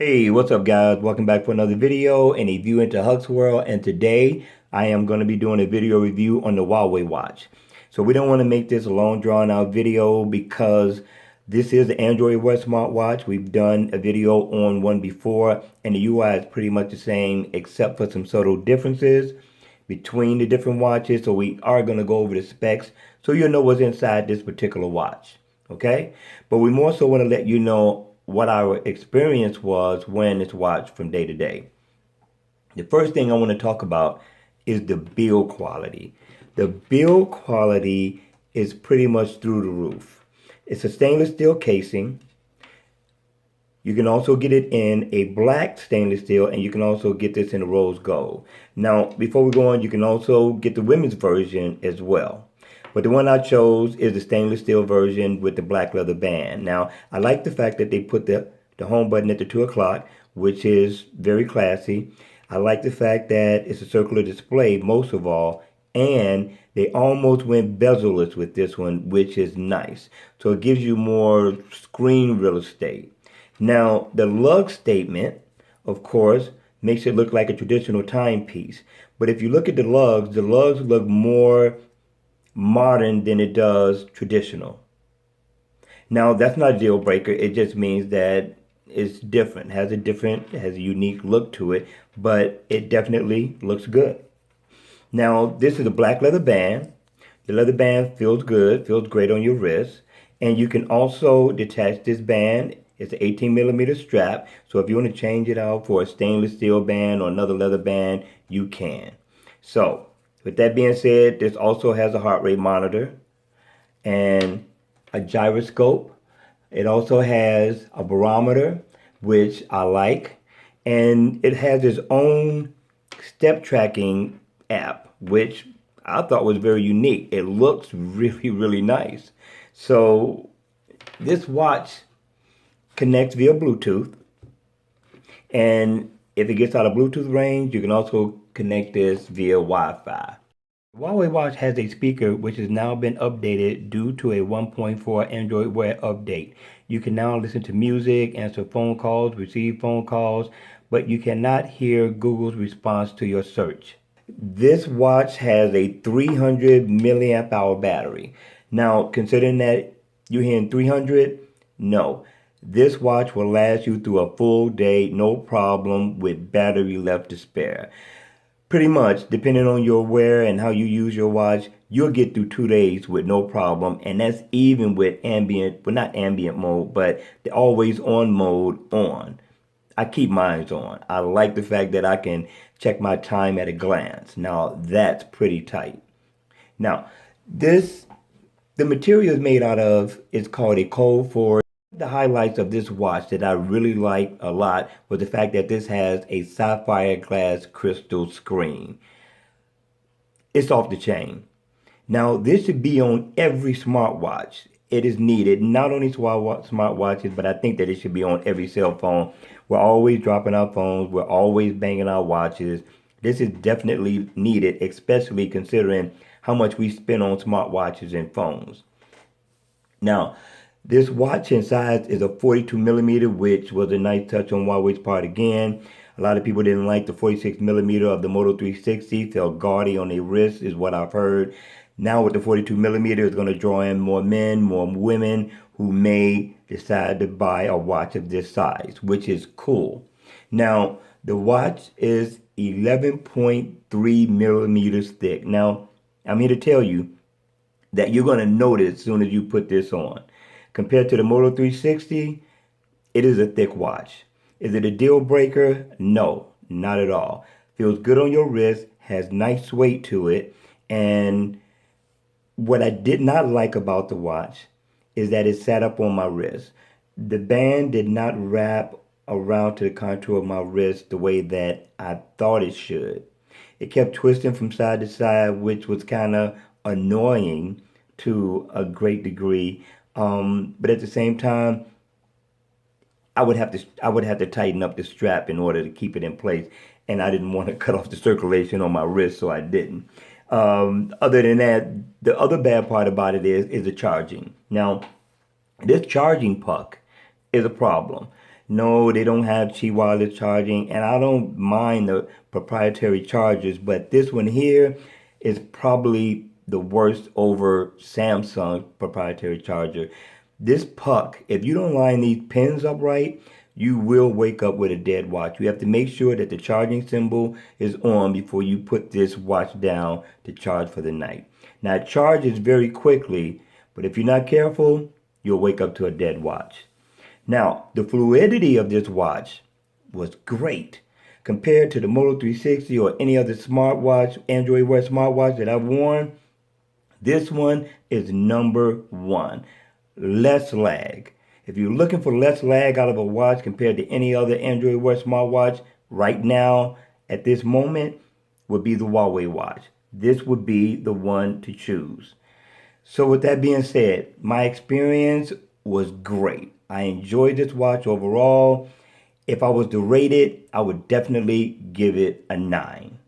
Hey, what's up guys? Welcome back for another video and a view into Huck's World. And today I am going to be doing a video review on the Huawei Watch. So we don't want to make this a long drawn out video because this is the Android Wear smartwatch. We've done a video on one before and the UI is pretty much the same except for some subtle differences between the different watches. So we are going to go over the specs so you'll know what's inside this particular watch. Okay? But we more so want to let you know what our experience was wearing this watch from day to day. The first thing I want to talk about is the build quality. The build quality is pretty much through the roof. It's a stainless steel casing. You can also get it in a black stainless steel, and you can also get this in a rose gold. Now, before we go on, you can also get the women's version as well. But the one I chose is the stainless steel version with the black leather band. Now, I like the fact that they put the home button at the 2 o'clock, which is very classy. I like the fact that it's a circular display, most of all, and they almost went bezel-less with this one, which is nice. So it gives you more screen real estate. Now, the lug statement, of course, makes it look like a traditional timepiece. But if you look at the lugs look more modern than it does traditional. Now, that's not a deal breaker. It just means that it's different, has a unique look to it, but it definitely looks good. Now, this is a black leather band. The leather band feels good, feels great on your wrist. And you can also detach this band. It's an 18 millimeter strap. So if you want to change it out for a stainless steel band or another leather band, you can. So with that being said, this also has a heart rate monitor and a gyroscope. It also has a barometer, which I like, and it has its own step tracking app, which I thought was very unique. It looks really, really nice. So this watch connects via Bluetooth, and if it gets out of Bluetooth range, you can also connect this via Wi-Fi. The Huawei Watch has a speaker which has now been updated due to a 1.4 Android Wear update. You can now listen to music, answer phone calls, receive phone calls, but you cannot hear Google's response to your search. This watch has a 300 milliamp hour battery. Now, considering that you're hearing 300, no. This watch will last you through a full day, no problem, with battery left to spare. Pretty much, depending on your wear and how you use your watch, you'll get through 2 days with no problem. And that's even with ambient, well, not ambient mode, but the always on mode on. I keep mine on. I like the fact that I can check my time at a glance. Now, that's pretty tight. Now, the material is made out of is called a cold forged. The highlights of this watch that I really like a lot was the fact that this has a sapphire glass crystal screen. It's off the chain. Now, this should be on every smartwatch. It is needed, not only smartwatches, but I think that it should be on every cell phone. We're always dropping our phones. We're always banging our watches. This is definitely needed, especially considering how much we spend on smartwatches and phones. Now, this watch in size is a 42 millimeter, which was a nice touch on Huawei's part again. A lot of people didn't like the 46 millimeter of the Moto 360. Felt gaudy on their wrist is what I've heard. Now with the 42 millimeter, it's going to draw in more men, more women who may decide to buy a watch of this size, which is cool. Now, the watch is 11.3 millimeters thick. Now, I'm here to tell you that you're going to notice as soon as you put this on. Compared to the Moto 360, it is a thick watch. Is it a deal breaker? No, not at all. Feels good on your wrist, has nice weight to it, and what I did not like about the watch is that it sat up on my wrist. The band did not wrap around to the contour of my wrist the way that I thought it should. It kept twisting from side to side, which was kind of annoying to a great degree. But at the same time, I would have to tighten up the strap in order to keep it in place, and I didn't want to cut off the circulation on my wrist, so I didn't. Other than that, the other bad part about it is the charging. Now, this charging puck is a problem. No, they don't have Qi wireless charging, and I don't mind the proprietary chargers, but this one here is probably the worst over Samsung's proprietary charger. This puck, if you don't line these pins up right, you will wake up with a dead watch. You have to make sure that the charging symbol is on before you put this watch down to charge for the night. Now, it charges very quickly, but if you're not careful, you'll wake up to a dead watch. Now, the fluidity of this watch was great. Compared to the Moto 360 or any other smartwatch, Android Wear smartwatch that I've worn, this one is number one. Less lag. If you're looking for less lag out of a watch compared to any other Android Wear smartwatch, right now, at this moment, would be the Huawei Watch. This would be the one to choose. So with that being said, my experience was great. I enjoyed this watch overall. If I was to rate it, I would definitely give it a 9.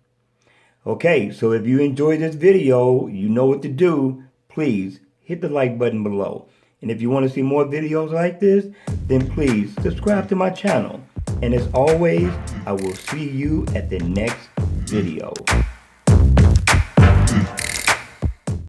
Okay, so if you enjoyed this video, you know what to do. Please hit the like button below. And if you want to see more videos like this, then please subscribe to my channel. And as always, I will see you at the next video.